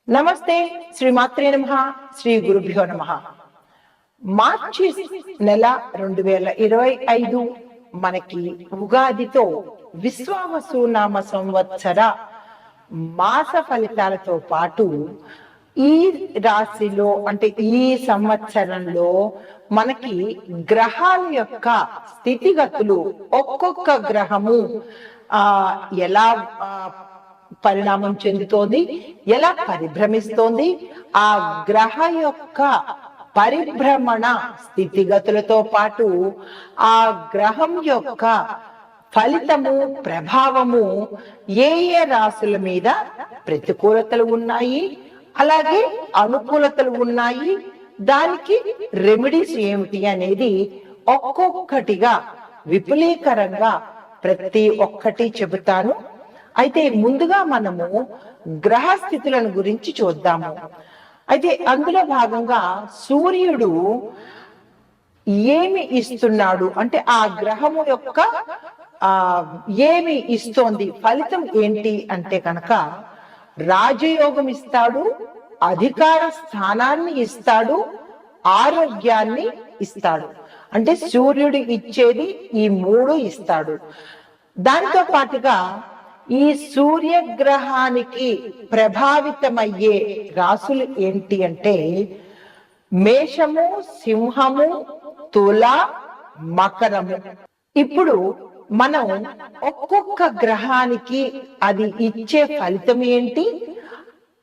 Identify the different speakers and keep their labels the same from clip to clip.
Speaker 1: నమస్తే. శ్రీమాత్రే నమః. శ్రీ గురుభ్యో నమః. మార్చి నెల 2025 మనకి ఉగాదితో విశ్వావసు నామ సంవత్సర మాస ఫలితాలతో పాటు ఈ రాశిలో అంటే ఈ సంవత్సరంలో మనకి గ్రహాల యొక్క స్థితిగతులు ఒక్కొక్క గ్రహము ఎలా పరిణామం చెందుతోంది, ఎలా పరిభ్రమిస్తోంది, ఆ గ్రహ యొక్క పరిభ్రమణ స్థితిగతులతో పాటు ఆ గ్రహం యొక్క ఫలితము ప్రభావము ఏ ఏ రాశుల మీద ప్రతికూలతలు ఉన్నాయి, అలాగే అనుకూలతలు ఉన్నాయి, దానికి రెమెడీస్ ఏమిటి అనేది ఒక్కొక్కటిగా విపులీకరంగా ప్రతి ఒక్కటి చెబుతాను. అయితే ముందుగా మనము గ్రహ స్థితులను గురించి చూద్దాము. అయితే అందులో భాగంగా సూర్యుడు ఏమి ఇస్తున్నాడు అంటే ఆ గ్రహము యొక్క ఏమి ఇస్తోంది, ఫలితం ఏంటి అంటే కనుక రాజయోగం ఇస్తాడు, అధికార స్థానాన్ని ఇస్తాడు, ఆరోగ్యాన్ని ఇస్తాడు. అంటే సూర్యుడు ఇచ్చేది ఈ మూడు ఇస్తాడు. దాంతో పాటుగా ఈ సూర్యగ్రహానికి ప్రభావితమయ్యే రాశులు ఏంటి అంటే మేషము, సింహము, తుల, మకరము. ఇప్పుడు మనం ఒక్కొక్క గ్రహానికి అది ఇచ్చే ఫలితం ఏంటి,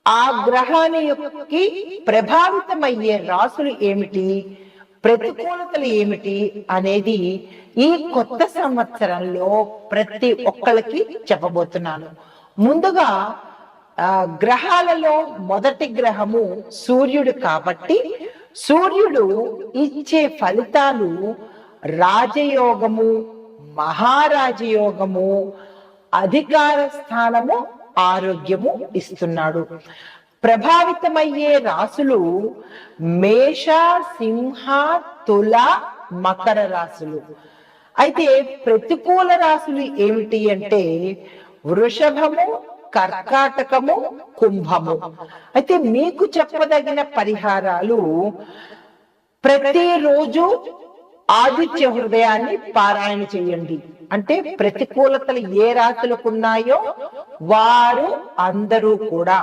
Speaker 1: ఆ గ్రహానికి ప్రభావితమయ్యే రాశులు ఏమిటి, ప్రతికూలతలు ఏమిటి అనేది ఈ కొత్త సంవత్సరంలో ప్రతి ఒక్కరికి చెప్పబోతున్నాను. ముందుగా గ్రహాలలో మొదటి గ్రహము సూర్యుడు కాబట్టి సూర్యుడు ఇచ్చే ఫలితాలు రాజయోగము, మహారాజయోగము, అధికార స్థానము, ఆరోగ్యము ఇస్తున్నాడు. ప్రభావితమయ్యే రాశులు మేష, సింహ, తుల, మకర రాశులు. అయితే ప్రతికూల రాశులు ఏమిటి అంటే వృషభము, కర్కాటకము, కుంభము. అయితే మీకు చెప్పదగిన పరిహారాలు ప్రతిరోజు ఆదిత్య హృదయాన్ని పారాయణ చేయండి. అంటే ప్రతికూలతలు ఏ రాశులకు ఉన్నాయో వారు అందరూ కూడా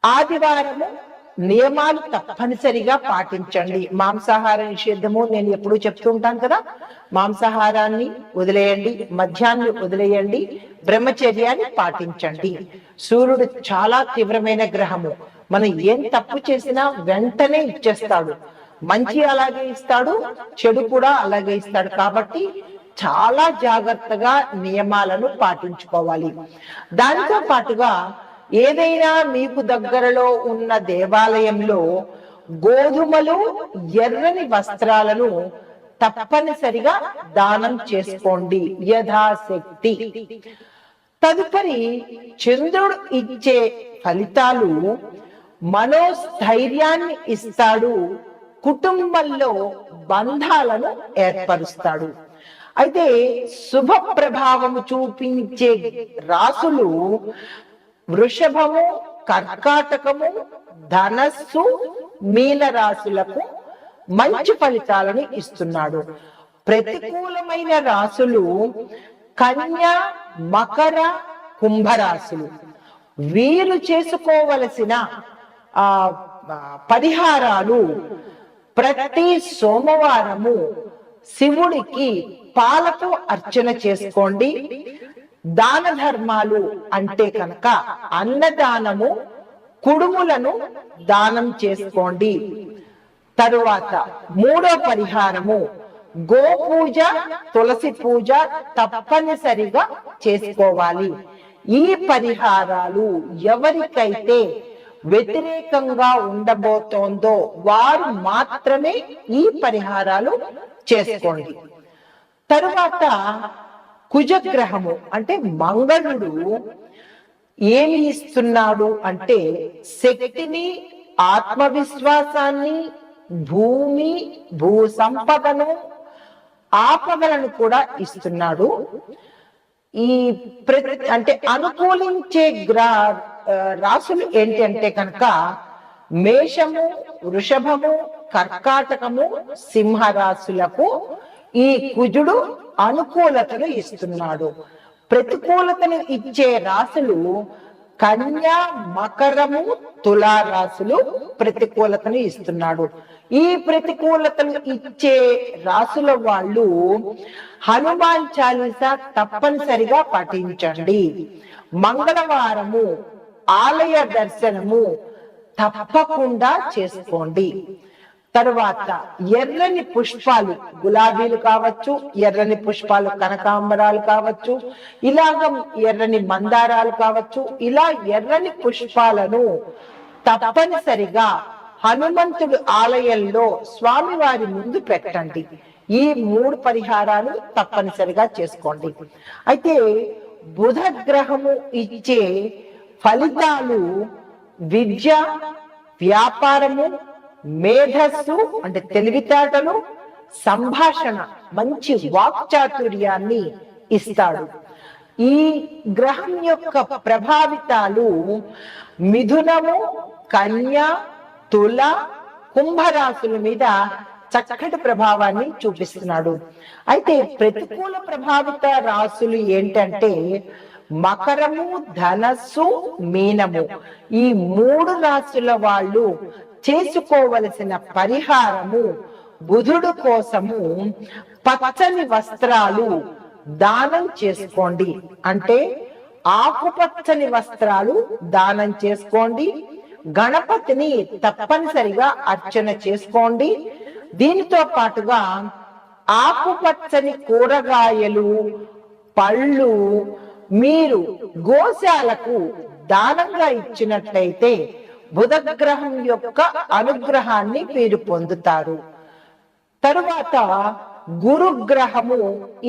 Speaker 1: ఆదివారము నియమాలు తప్పనిసరిగా పాటించండి. మాంసాహార నిషేధము నేను ఎప్పుడూ చెప్తూ ఉంటాను కదా, మాంసాహారాన్ని వదిలేయండి, మద్యాన్ని వదిలేయండి, బ్రహ్మచర్యాన్ని పాటించండి. సూర్యుడు చాలా తీవ్రమైన గ్రహము. మనం ఏం తప్పు చేసినా వెంటనే ఇచ్చేస్తాడు. మంచి అలాగే ఇస్తాడు, చెడు కూడా అలాగే ఇస్తాడు. కాబట్టి చాలా జాగ్రత్తగా నియమాలను పాటించుకోవాలి. దాంతో పాటుగా ఏదైనా మీకు దగ్గరలో ఉన్న దేవాలయంలో గోధుమలు, ఎర్రని వస్త్రాలను తప్పనిసరిగా దానం చేసుకోండి యథాశక్తి. తదుపరి చంద్రుడు ఇచ్చే ఫలితాలు మనోస్థైర్యాన్ని ఇస్తాడు, కుటుంబంలో బంధాలను ఏర్పరుస్తాడు. అయితే శుభ ప్రభావము చూపించే రాశులు వృషభము, కర్కాటకము, ధనస్సు, మీన రాశులకు మంచి ఫలితాలను ఇస్తున్నాడు. ప్రతికూలమైన రాశులు కన్య, మకర, కుంభరాశులు. వీరు చేసుకోవలసిన పరిహారాలు ప్రతి సోమవారము శివుడికి పాలతో అర్చన చేసుకోండి. దాన ధర్మాలు అంటే కనుక అన్నదానము, కుడుములను దానం చేసుకోండి. తరువాత మూడో పరిహారము గోపూజ, తులసి పూజ తప్పనిసరిగా చేసుకోవాలి. ఈ పరిహారాలు ఎవరికైతే వ్యతిరేకంగా ఉండబోతోందో వారు మాత్రమే ఈ పరిహారాలు చేసుకోండి. తరువాత కుజగ్రహము అంటే మంగళుడు ఏమి ఇస్తున్నాడు అంటే శక్తిని, ఆత్మవిశ్వాసాన్ని, భూమి, భూ సంపదను, ఆపదలను కూడా ఇస్తున్నాడు. ఈ అంటే అనుకూలించే రాసులు ఏంటి అంటే కనుక మేషము, వృషభము, కర్కాటకము, సింహరాశులకు ఈ కుజుడు అనుకూలతను ఇస్తున్నాడు. ప్రతికూలతను ఇచ్చే రాశులు కన్యా, మకరము, తులారాశులు ప్రతికూలతను ఇస్తున్నాడు. ఈ ప్రతికూలతను ఇచ్చే రాశుల వాళ్ళు హనుమాన్ చాలీసా తప్పనిసరిగా పఠించండి. మంగళవారము ఆలయ దర్శనము తప్పకుండా చేసుకోండి. తరువాత ఎర్రని పుష్పాలు, గులాబీలు కావచ్చు, ఎర్రని పుష్పాలు కనకాంబరాలు కావచ్చు, ఇలాగ ఎర్రని మందారాలు కావచ్చు, ఇలా ఎర్రని పుష్పాలను తప్పనిసరిగా హనుమంతుడు ఆలయంలో స్వామివారి ముందు పెట్టండి. ఈ 3 పరిహారాలు తప్పనిసరిగా చేసుకోండి. అయితే బుధ గ్రహము ఇచ్చే ఫలితాలు విద్య, వ్యాపారము, మేధస్సు అంటే తెలివితేటలు, సంభాషణ, మంచి వాక్చాతుర్యాన్ని ఇస్తాడు. ఈ గ్రహం యొక్క ప్రభావితాలు మిథునము, కన్య, తుల, కుంభరాశుల మీద చక్కటి ప్రభావాన్ని చూపిస్తున్నాడు. అయితే ప్రతికూల ప్రభావిత రాశులు ఏంటంటే మకరము, ధనస్సు, మీనము. ఈ 3 రాశుల వాళ్ళు చేసుకోవలసిన పరిహారము బుధుడు కోసము పచ్చని వస్త్రాలు దానం చేసుకోండి. అంటే ఆకుపచ్చని వస్త్రాలు దానం చేసుకోండి. గణపతిని తప్పనిసరిగా అర్చన చేసుకోండి. దీనితో పాటుగా ఆకుపచ్చని కూరగాయలు, పళ్ళు మీరు గోశాలకు దానంగా ఇచ్చినట్లయితే బుధ గ్రహం యొక్క అనుగ్రహాన్ని మీరు పొందుతారు. తరువాత గురుగ్రహము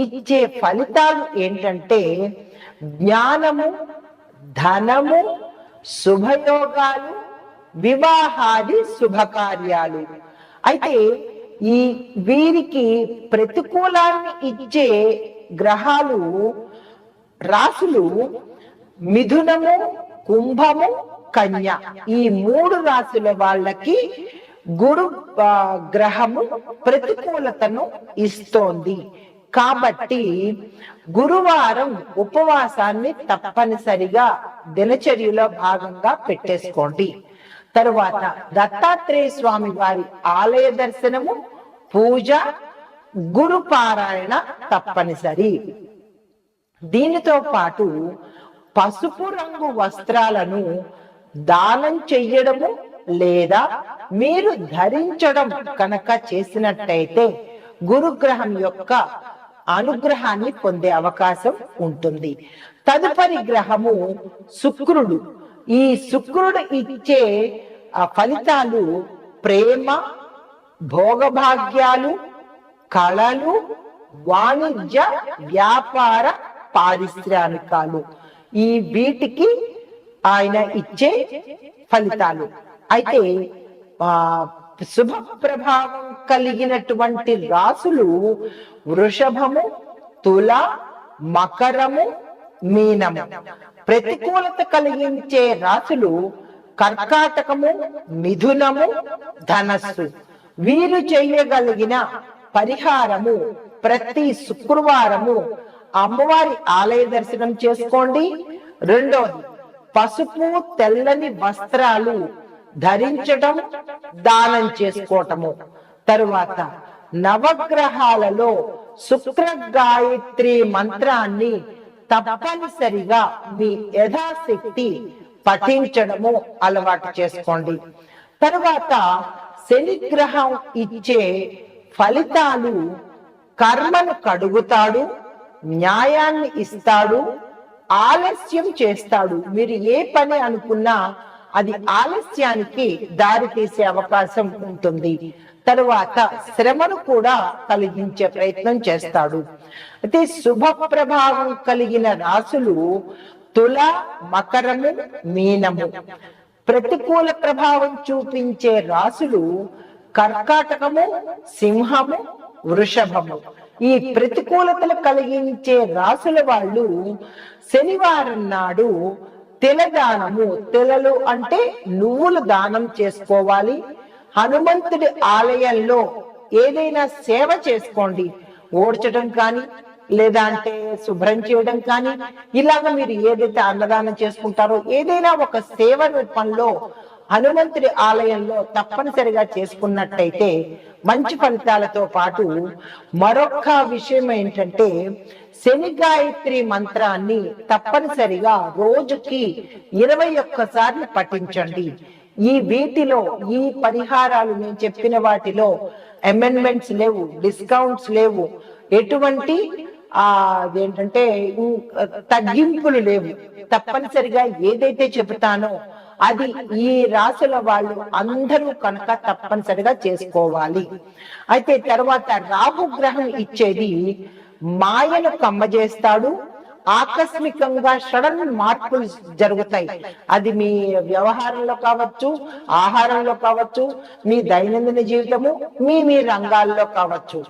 Speaker 1: ఇచ్చే ఫలితాలు ఏంటంటే జ్ఞానము, ధనము, శుభయోగాలు, వివాహాది శుభకార్యాలు. అయితే ఈ వీరికి ప్రతికూలాన్ని ఇచ్చే గ్రహాలు రాశులు మిథునము, కుంభము, కన్య. ఈ 3 రాశుల వాళ్ళకి గురు గ్రహము ప్రతికూలతను ఇస్తోంది. కాబట్టి గురువారం ఉపవాసాన్ని తప్పనిసరిగా దినచర్యలో భాగంగా పెట్టేసుకోండి. తరువాత దత్తాత్రేయ స్వామి వారి ఆలయ దర్శనము, పూజ, గురు పారాయణ తప్పనిసరి. దీనితో పాటు పసుపు రంగు వస్త్రాలను దానం చెయ్యడము లేదా మీరు ధరించడం కనుక చేసినట్టయితే గురుగ్రహం యొక్క అనుగ్రహాన్ని పొందే అవకాశం ఉంటుంది. తదుపరి గ్రహము శుక్రుడు. ఈ శుక్రుడు ఇచ్చే ఫలితాలు ప్రేమ, భోగభాగ్యాలు, కళలు, వాణిజ్య, వ్యాపార, పారిశ్రామికాలు. ఈ వీటికి ఆయన ఇచ్చే ఫలితాలు. అయితే శుభ ప్రభావం కలిగినటువంటి రాశులు వృషభము, తుల, మకరము, మీనము. ప్రతికూలత కలిగించే రాశులు కర్కాటకము, మిథునము, ధనస్సు. వీరు చేయగలిగిన పరిహారము ప్రతి శుక్రవారము అమ్మవారి ఆలయ దర్శనం చేసుకోండి. రెండోది పసుపు, తెల్లని వస్త్రాలు ధరించటం, దానం చేసుకోవటము. తరువాత నవగ్రహాలలో శుక్ర గాయత్రి మంత్రాన్ని తప్పనిసరిగా మీ యథాశక్తి పఠించడము అలవాటు చేసుకోండి. తరువాత శని గ్రహం ఇచ్చే ఫలితాలు కర్మను కడుగుతాడు, న్యాయాన్ని ఇస్తాడు, ఆలస్యం చేస్తాడు. మీరు ఏ పని అనుకున్నా అది ఆలస్యానికి దారి తీసే అవకాశం ఉంటుంది. తరువాత శ్రమను కూడా కలిగించే ప్రయత్నం చేస్తాడు. అయితే శుభ ప్రభావం కలిగిన రాశులు తుల, మకరము, మీనము. ప్రతికూల ప్రభావం చూపించే రాశులు కర్కాటకము, సింహము, వృషభము. ఈ ప్రతికూలతలు కలిగించే రాశుల వాళ్ళు శనివారం నాడు తిల దానము, తిలలు అంటే నువ్వులు దానం చేసుకోవాలి. హనుమంతుడి ఆలయంలో ఏదైనా సేవ చేసుకోండి, ఓడ్చడం కానీ లేదా అంటే శుభ్రం చేయడం కానీ, ఇలాగ మీరు ఏదైతే అన్నదానం చేసుకుంటారో ఏదైనా ఒక సేవ రూపంలో హనుమంతుడి ఆలయంలో తప్పనిసరిగా చేసుకున్నట్టయితే మంచి ఫలితాలతో పాటు మరొక విషయం ఏంటంటే శని గాయత్రి మంత్రాన్ని తప్పనిసరిగా రోజుకి 21 సార్లు పఠించండి. ఈ వీటిలో ఈ పరిహారాలు నేను చెప్పిన వాటిలో అమెండ్మెంట్స్ లేవు, డిస్కౌంట్స్ లేవు, ఎటువంటి అదేంటంటే తగ్గింపులు లేవు. తప్పనిసరిగా ఏదైతే చెబుతానో అది ఈ రాసుల వాళ్ళు అందరూ కనుక తప్పనిసరిగా చేసుకోవాలి. అయితే తర్వాత రాహు గ్రహం ఇచ్చేది మాయను కమ్మజేస్తాడు. ఆకస్మికంగా సడన్ మార్పులు జరుగుతాయి. అది మీ వ్యవహారంలో కావచ్చు, ఆహారంలో కావచ్చు, మీ దైనందిన జీవితము, మీ రంగాల్లో కావచ్చు,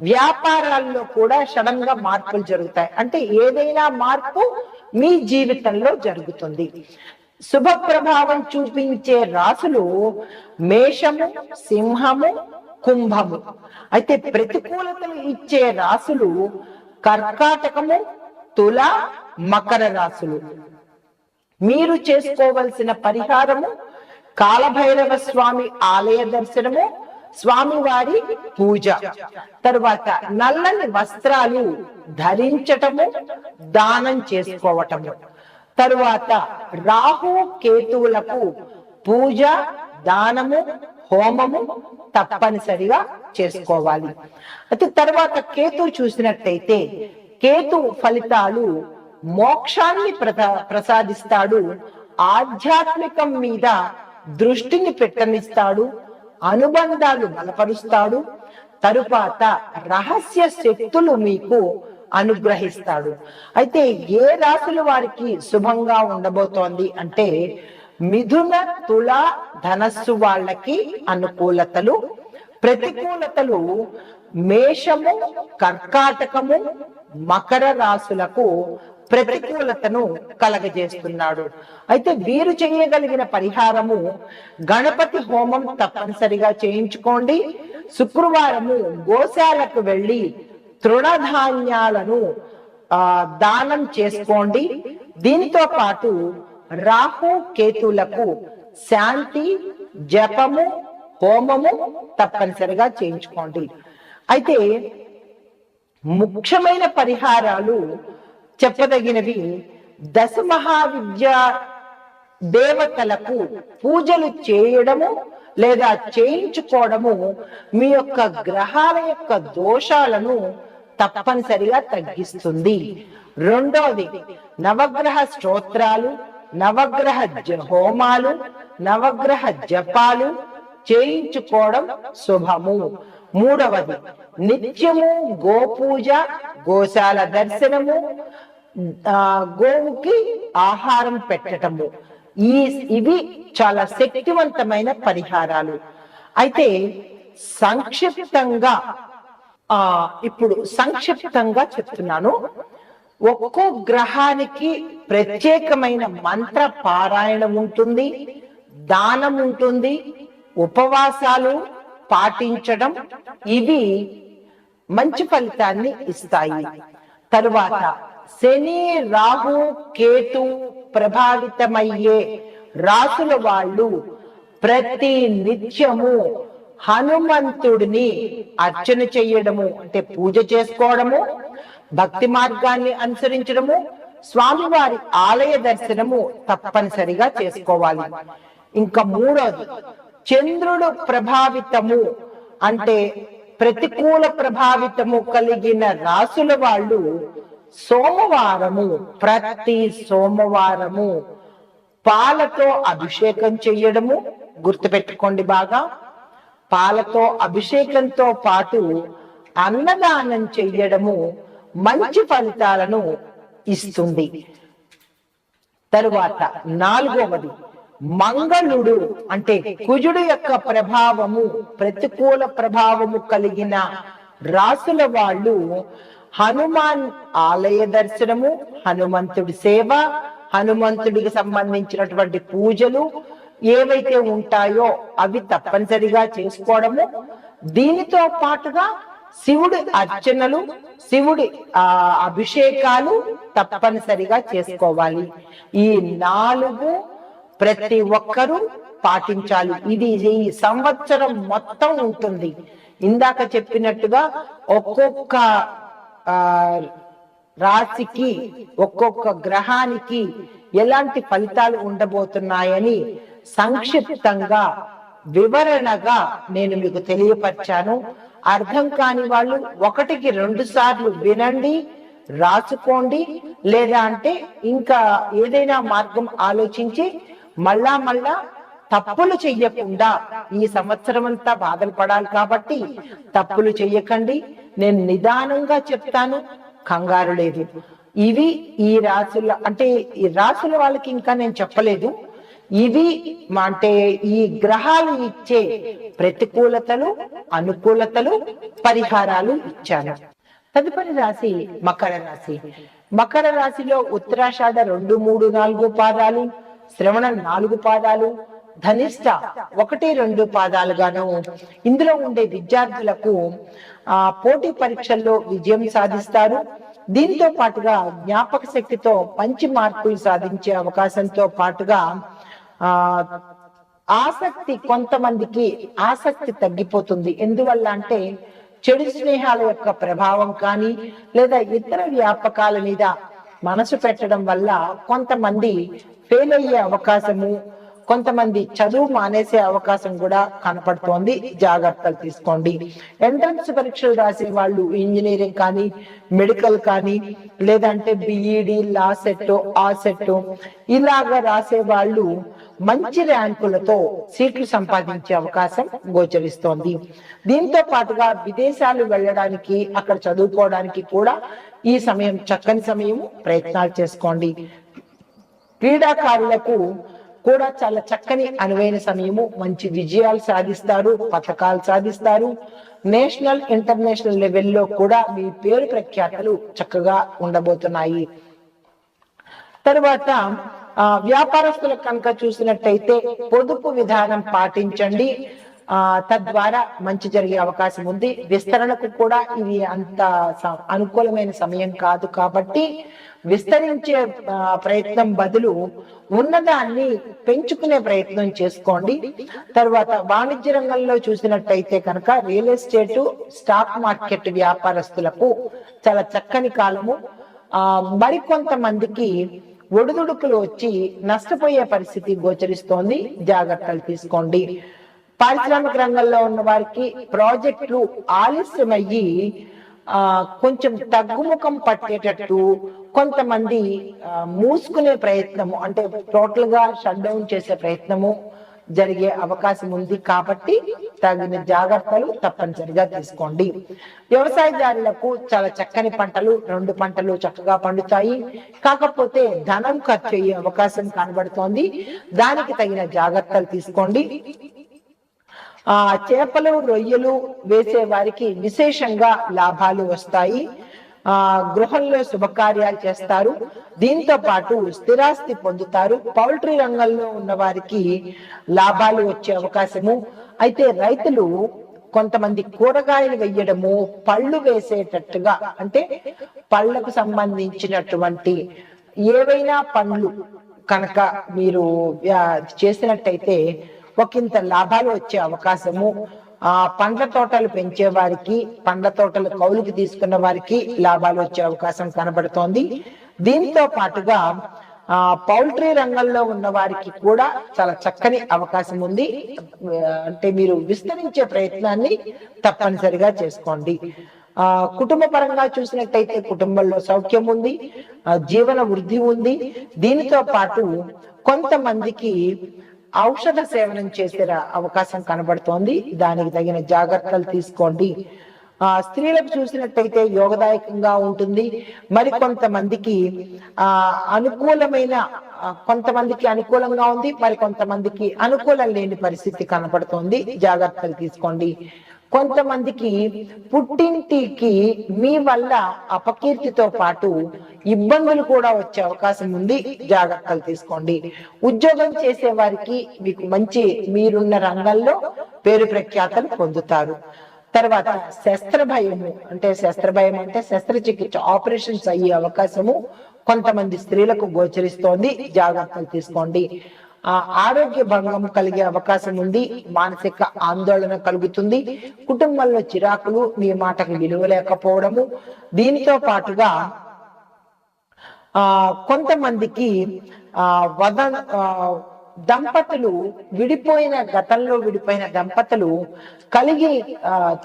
Speaker 1: వ్యాపారాల్లో కూడా సడన్ గా మార్పులు జరుగుతాయి. అంటే ఏదైనా మార్పు మీ జీవితంలో జరుగుతుంది. శుభ ప్రభావం చూపించే రాసులు మేషము, సింహము, కుంభము. అయితే ప్రతికూలతలు ఇచ్చే రాసులు కర్కాటకము, తుల, మకర రాసులు. మీరు చేసుకోవలసిన పరిహారము కాలభైరవ స్వామి ఆలయ దర్శనము, స్వామివారి పూజ, తరువాత నల్లని వస్త్రాలు ధరించటము, దానం చేసుకోవటము, తరువాత రాహు కేతువులకు పూజ, దానము, హోమము తప్పనిసరిగా చేసుకోవాలి. అయితే తర్వాత కేతు చూసినట్టయితే కేతు ఫలితాలు మోక్షాన్ని ప్రసాదిస్తాడు, ఆధ్యాత్మికం మీద దృష్టిని పెట్టనిస్తాడు, అనుబంధాలు బలపరుస్తాడు, తరువాత రహస్య శక్తులు మీకు అనుగ్రహిస్తాడు. అయితే ఏ రాశుల వారికి శుభంగా ఉండబోతోంది అంటే మిథున, తుల, ధనస్సు వాళ్ళకి అనుకూలతలు, ప్రతికూలతలు మేషము, కర్కాటకము, మకర రాశులకు ప్రతికూలతను కలగజేస్తున్నాడు. అయితే వీరు చేయగలిగిన పరిహారము గణపతి హోమం తప్పనిసరిగా చేయించుకోండి. శుక్రవారము గోశాలకు వెళ్ళి తృణధాన్యాలను దానం చేసుకోండి. దీనితో పాటు రాహు కేతులకు శాంతి, జపము, హోమము తప్పనిసరిగా చేయించుకోండి. అయితే ముఖ్యమైన పరిహారాలు చెప్పదగినవి. దశ మహావిద్య దేవతలకు పూజలు చేయడము లేదా చేయించుకోవడము మీ యొక్క గ్రహాల యొక్క దోషాలను తప్పనిసరిగా తగ్గిస్తుంది. రెండోది నవగ్రహ స్తోత్రాలు, నవగ్రహ హోమాలు, నవగ్రహ జపాలు చేయించుకోవడం శుభము. మూడవది నిత్యము గోపూజ, గోశాల దర్శనము, గోవుకి ఆహారం పెట్టటము. ఇవి చాలా శక్తివంతమైన పరిహారాలు. అయితే సంక్షిప్తంగా చెప్తున్నాను. ఒక్కో గ్రహానికి ప్రత్యేకమైన మంత్ర పారాయణం ఉంటుంది, దానం ఉంటుంది, ఉపవాసాలు పాటించడం, ఇవి మంచి ఫలితాన్ని ఇస్తాయి. తరువాత శని, రాహు, కేతు ప్రభావితమయ్యే రాసుల వాళ్ళు ప్రతి నిత్యము హనుమంతుడిని అర్చన చెయ్యడము, అంటే పూజ చేసుకోవడము, భక్తి మార్గాన్ని అనుసరించడము, స్వామివారి ఆలయ దర్శనము తప్పనిసరిగా చేసుకోవాలి. ఇంకా మూడోది చంద్రుడు ప్రభావితము, అంటే ప్రతికూల ప్రభావితము కలిగిన రాసుల వాళ్ళు ప్రతి సోమవారము పాలతో అభిషేకం చెయ్యడము. గుర్తుపెట్టుకోండి బాగా, పాలతో అభిషేకంతో పాటు అన్నదానం చెయ్యడము మంచి ఫలితాలను ఇస్తుంది. తరువాత నాలుగవది మంగళుడు, అంటే కుజుడు యొక్క ప్రభావము, ప్రతికూల ప్రభావము కలిగిన రాసుల వాళ్ళు హనుమాన్ ఆలయ దర్శనము, హనుమంతుడి సేవ, హనుమంతుడికి సంబంధించినటువంటి పూజలు ఏవైతే ఉంటాయో అవి తప్పనిసరిగా చేసుకోవడము, దీనితో పాటుగా శివుడి అర్చనలు, శివుడి అభిషేకాలు తప్పనిసరిగా చేసుకోవాలి. ఈ 4 ప్రతి ఒక్కరూ పాటించాలి. ఇది ఈ సంవత్సరం మొత్తం ఉంటుంది. ఇందాక చెప్పినట్టుగా ఒక్కొక్క రాశికి, ఒక్కొక్క గ్రహానికి ఎలాంటి ఫలితాలు ఉండబోతున్నాయని సంక్షిప్తంగా వివరణగా నేను మీకు తెలియపరిచాను. అర్థం కాని వాళ్ళు 1కి 2 సార్లు వినండి, రాసుకోండి, లేదా అంటే ఇంకా ఏదైనా మార్గం ఆలోచించి మళ్ళా తప్పులు చెయ్యకుండా, ఈ సంవత్సరం అంతా బాధలు పడాలి కాబట్టి తప్పులు చెయ్యకండి. నేను నిదానంగా చెప్తాను, కంగారు లేదు. ఇవి ఈ రాశుల, అంటే ఈ రాశుల వాళ్ళకి ఇంకా నేను చెప్పలేదు. ఇవి అంటే ఈ గ్రహాలు ఇచ్చే ప్రతికూలతలు, అనుకూలతలు, పరిహారాలు ఇచ్చాను. తదుపరి రాశి మకర రాశి. మకర రాశిలో ఉత్తరాషాఢ 2, 3, 4 పాదాలు, శ్రవణ 4 పాదాలు, ధనిష్ట 1, 2 పాదాలుగాను. ఇందులో ఉండే విద్యార్థులకు పోటీ పరీక్షల్లో విజయం సాధిస్తారు. దీంతో పాటుగా జ్ఞాపక శక్తితో మంచి మార్కులు సాధించే అవకాశంతో పాటుగా ఆసక్తి, కొంతమందికి ఆసక్తి తగ్గిపోతుంది. ఎందువల్ల అంటే చెడు స్నేహాల యొక్క ప్రభావం కానీ, లేదా ఇతర వ్యాపకాల మీద మనసు పెట్టడం వల్ల కొంతమంది ఫెయిల్ అయ్యే అవకాశము, కొంతమంది చదువు మానేసే అవకాశం కూడా కనపడుతోంది. జాగ్రత్తలు తీసుకోండి. ఎంట్రన్స్ పరీక్షలు రాసే వాళ్ళు ఇంజనీరింగ్ కానీ, మెడికల్ కానీ, లేదంటే బిఈడి, లా సెట్, ఆ సెట్ ఇలాగా రాసే వాళ్ళు మంచి ర్యాంకులతో సీట్లు సంపాదించే అవకాశం గోచరిస్తోంది. దీంతో పాటుగా విదేశాలు వెళ్ళడానికి, అక్కడ చదువుకోవడానికి కూడా ఈ సమయం చక్కని సమయం. ప్రయత్నాలు చేసుకోండి. క్రీడాకారులకు కూడా చాలా చక్కని అనువైన సమయము. మంచి విజయాలు సాధిస్తారు, పథకాలు సాధిస్తారు. నేషనల్, ఇంటర్నేషనల్ లెవెల్లో కూడా మీ పేరు ప్రఖ్యాతలు చక్కగా ఉండబోతున్నాయి. తర్వాత వ్యాపారస్తులకు కనుక చూసినట్టయితే పొదుపు విధానం పాటించండి. తద్వారా మంచి జరిగే అవకాశం ఉంది. విస్తరణకు కూడా ఇది అంత అనుకూలమైన సమయం కాదు కాబట్టి విస్తరించే ప్రయత్నం బదులు ఉన్నదాన్ని పెంచుకునే ప్రయత్నం చేసుకోండి. తర్వాత వాణిజ్య రంగంలో చూసినట్టయితే కనుక రియల్ ఎస్టేట్, స్టాక్ మార్కెట్ వ్యాపారస్తులకు చాలా చక్కని కాలము. మరికొంతమందికి ఒడిదుడుకులు వచ్చి నష్టపోయే పరిస్థితి గోచరిస్తోంది. జాగ్రత్తలు తీసుకోండి. పారిశ్రామిక రంగంలో ఉన్న వారికి ప్రాజెక్టులు ఆలస్యమయ్యి కొంచెం తగ్గుముఖం పట్టేటట్టు, కొంతమంది మూసుకునే ప్రయత్నము, అంటే టోటల్ గా షట్ డౌన్ చేసే ప్రయత్నము జరిగే అవకాశం ఉంది. కాబట్టి తగిన జాగ్రత్తలు తప్పనిసరిగా తీసుకోండి. వ్యవసాయదారులకు చాలా చక్కని పంటలు, 2 పంటలు చక్కగా పండుతాయి. కాకపోతే ధనం ఖర్చు అయ్యే అవకాశం కనబడుతోంది. దానికి తగిన జాగ్రత్తలు తీసుకోండి. చేపలు, రొయ్యలు వేసే వారికి విశేషంగా లాభాలు వస్తాయి. గృహంలో శుభకార్యాలు చేస్తారు. దీంతో పాటు స్థిరాస్తి పొందుతారు. పౌల్ట్రీ రంగంలో ఉన్న వారికి లాభాలు వచ్చే అవకాశము. అయితే రైతులు కొంతమంది కూరగాయలు వేయడము, పళ్ళు వేసేటట్టుగా, అంటే పళ్ళకు సంబంధించినటువంటి ఏవైనా పండ్లు కనుక మీరు చేసినట్టయితే ఒకంత లాభాలు వచ్చే అవకాశము. పండ్ల తోటలు పెంచే వారికి, పండ్ల తోటలు కౌలుకి తీసుకున్న వారికి లాభాలు వచ్చే అవకాశం కనబడుతోంది. దీంతో పాటుగా పౌల్ట్రీ రంగంలో ఉన్న వారికి కూడా చాలా చక్కని అవకాశం ఉంది. అంటే మీరు విస్తరించే ప్రయత్నాన్ని తప్పనిసరిగా చేసుకోండి. కుటుంబ పరంగా చూసినట్టయితే కుటుంబంలో సౌఖ్యం ఉంది, జీవన వృద్ధి ఉంది. దీనితో పాటు కొంతమందికి ఔషధ సేవనం చేసే అవకాశం కనబడుతోంది. దానికి తగిన జాగ్రత్తలు తీసుకోండి. స్త్రీలకు చూసినట్టయితే యోగదాయకంగా ఉంటుంది. మరి కొంతమందికి అనుకూలమైన, కొంతమందికి అనుకూలంగా ఉంది, మరి కొంతమందికి అనుకూలం లేని పరిస్థితి కనబడుతోంది. జాగ్రత్తలు తీసుకోండి. కొంతమందికి పుట్టింటికి మీ వల్ల అపకీర్తితో పాటు ఇబ్బందులు కూడా వచ్చే అవకాశం ఉంది, జాగ్రత్తలు తీసుకోండి. ఉద్యోగం చేసే వారికి మీకు మంచి మీరున్న రంగంలో పేరు ప్రఖ్యాతలు పొందుతారు. తర్వాత శస్త్ర భయము అంటే శస్త్రచికిత్స ఆపరేషన్స్ అయ్యే అవకాశము కొంతమంది స్త్రీలకు గోచరిస్తోంది, జాగ్రత్తలు తీసుకోండి. ఆరోగ్య భంగం కలిగే అవకాశం ఉంది, మానసిక ఆందోళన కలుగుతుంది, కుటుంబంలో చిరాకులు, మీ మాటకు విలువ లేకపోవడము. దీనితో పాటుగా కొంతమందికి దంపతులు గతంలో విడిపోయిన దంపతులు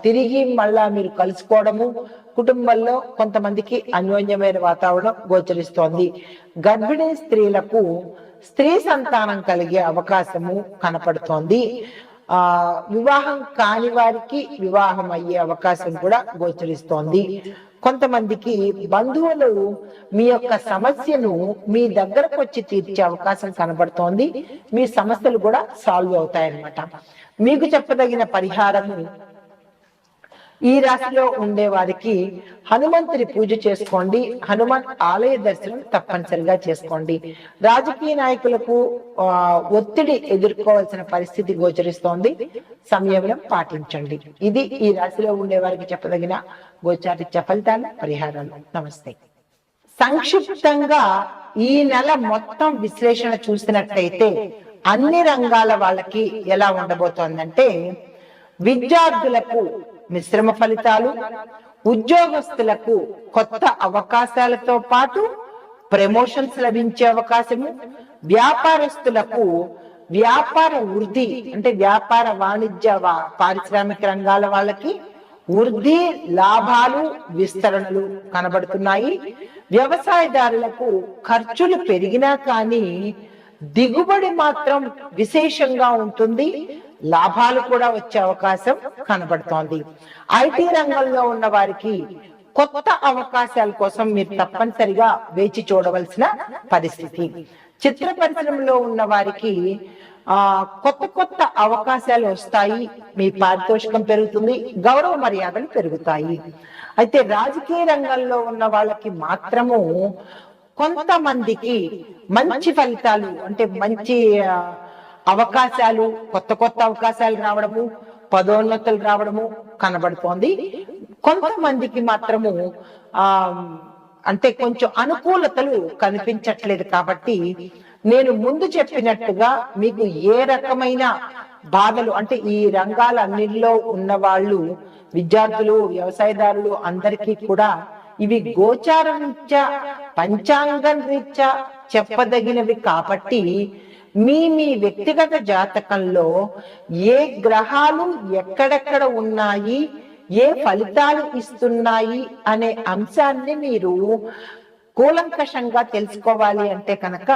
Speaker 1: తిరిగి మళ్ళా మీరు కలుసుకోవడము, కుటుంబంలో కొంతమందికి అన్యోన్యమైన వాతావరణం గోచరిస్తోంది. గర్భిణీ స్త్రీలకు స్త్రీ సంతానం కలిగే అవకాశము కనపడుతోంది. వివాహం కాని వారికి వివాహం అయ్యే అవకాశం కూడా గోచరిస్తోంది. కొంతమందికి బంధువులు మీ యొక్క సమస్యను మీ దగ్గరకు వచ్చి తీర్చే అవకాశం కనబడుతోంది, మీ సమస్యలు కూడా సాల్వ్ అవుతాయన్నమాట. మీకు చెప్పదగిన పరిహారము, ఈ రాశిలో ఉండే వారికి హనుమంతుని పూజ చేసుకోండి, హనుమాన్ ఆలయ దర్శనం తప్పనిసరిగా చేసుకోండి. రాజకీయ నాయకులకు ఒత్తిడి ఎదుర్కోవాల్సిన పరిస్థితి గోచరిస్తోంది, సంయమనం పాటించండి. ఇది ఈ రాశిలో ఉండే వారికి చెప్పదగిన గోచారిత్య ఫలితాలు, పరిహారాలు. నమస్తే. సంక్షిప్తంగా ఈ నెల మొత్తం విశ్లేషణ చూసినట్లయితే అన్ని రంగాల వాళ్ళకి ఎలా ఉండబోతోందంటే, విద్యార్థులకు మిశ్రమ ఫలితాలు, ఉద్యోగస్తులకు కొత్త అవకాశాలతో పాటు ప్రమోషన్స్ లభించే అవకాశము, వ్యాపారస్తులకు వ్యాపార వృద్ధి అంటే వ్యాపార వాణిజ్య పారిశ్రామిక రంగాల వాళ్ళకి వృద్ధి, లాభాలు, విస్తరణలు కనబడుతున్నాయి. వ్యవసాయదారులకు ఖర్చులు పెరిగినా కానీ దిగుబడి మాత్రం విశేషంగా ఉంటుంది, లాభాలు కూడా వచ్చే అవకాశం కనబడుతోంది. ఐటీ రంగంలో ఉన్న వారికి కొత్త అవకాశాల కోసం మీరు తప్పనిసరిగా వేచి చూడవలసిన పరిస్థితి. చిత్ర పరిశ్రమలో ఉన్న వారికి కొత్త అవకాశాలు వస్తాయి, మీ పారితోషికం పెరుగుతుంది, గౌరవ మర్యాదలు పెరుగుతాయి. అయితే రాజకీయ రంగంలో ఉన్న వాళ్ళకి మాత్రము కొంతమందికి మంచి ఫలితాలు అంటే మంచి అవకాశాలు, కొత్త అవకాశాలు రావడము, పదోన్నతులు రావడము కనబడుతోంది. కొంతమందికి మాత్రము అంటే కొంచెం అనుకూలతలు కనిపించట్లేదు. కాబట్టి నేను ముందు చెప్పినట్టుగా మీకు ఏ రకమైన బాధలు అంటే ఈ రంగాలన్నిటిలో ఉన్న వాళ్ళు, విద్యార్థులు, వ్యవసాయదారులు అందరికీ కూడా ఇవి గోచారం రీత్యా, పంచాంగం రీత్యా చెప్పదగినవి. కాబట్టి మీ వ్యక్తిగత జాతకంలో ఏ గ్రహాలు ఎక్కడెక్కడ ఉన్నాయి, ఏ ఫలితాలు ఇస్తున్నాయి అనే అంశాన్ని మీరు కూలంకషంగా తెలుసుకోవాలి అంటే కనుక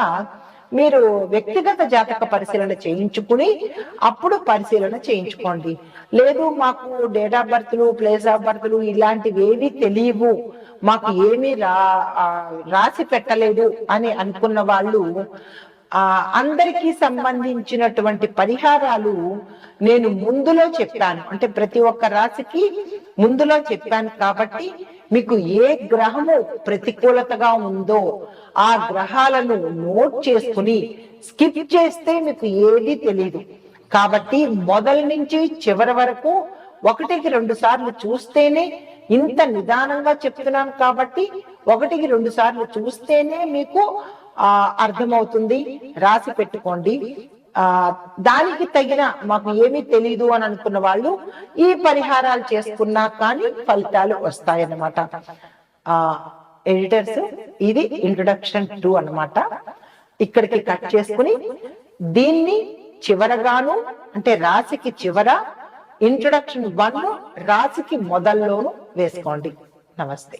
Speaker 1: మీరు వ్యక్తిగత జాతక పరిశీలన చేయించుకుని అప్పుడు పరిశీలన చేయించుకోండి. లేదు మాకు డేట్ ఆఫ్ బర్త్లు, ప్లేస్ ఆఫ్ బర్త్లు ఇలాంటివి ఏవి తెలియవు, మాకు ఏమీ రాసి పెట్టలేదు అని అనుకున్న వాళ్ళు అందరికీ సంబంధించినటువంటి పరిహారాలు నేను ముందులో చెప్పాను. అంటే ప్రతి ఒక్క రాశికి ముందులో చెప్పాను. కాబట్టి మీకు ఏ గ్రహము ప్రతికూలతగా ఉందో ఆ గ్రహాలను నోట్ చేసుకుని స్కిప్ చేస్తే మీకు ఏది తెలియదు. కాబట్టి మొదలు నుంచి చివరి వరకు 1-2 సార్లు చూస్తేనే, ఇంత నిదానంగా చెప్తున్నాను కాబట్టి 1-2 సార్లు చూస్తేనే మీకు అర్థమవుతుంది. రాసి పెట్టుకోండి. దానికి తగిన మాకు ఏమీ తెలీదు అని అనుకున్న వాళ్ళు ఈ పరిహారాలు చేసుకున్నా కానీ ఫలితాలు వస్తాయన్నమాట. ఎడిటర్స్, ఇది ఇంట్రొడక్షన్ 2 అన్నమాట. ఇక్కడికి కట్ చేసుకుని దీన్ని చివరగాను అంటే రాశికి చివర, ఇంట్రొడక్షన్ 1 రాశికి మొదల్లోను వేసుకోండి. నమస్తే.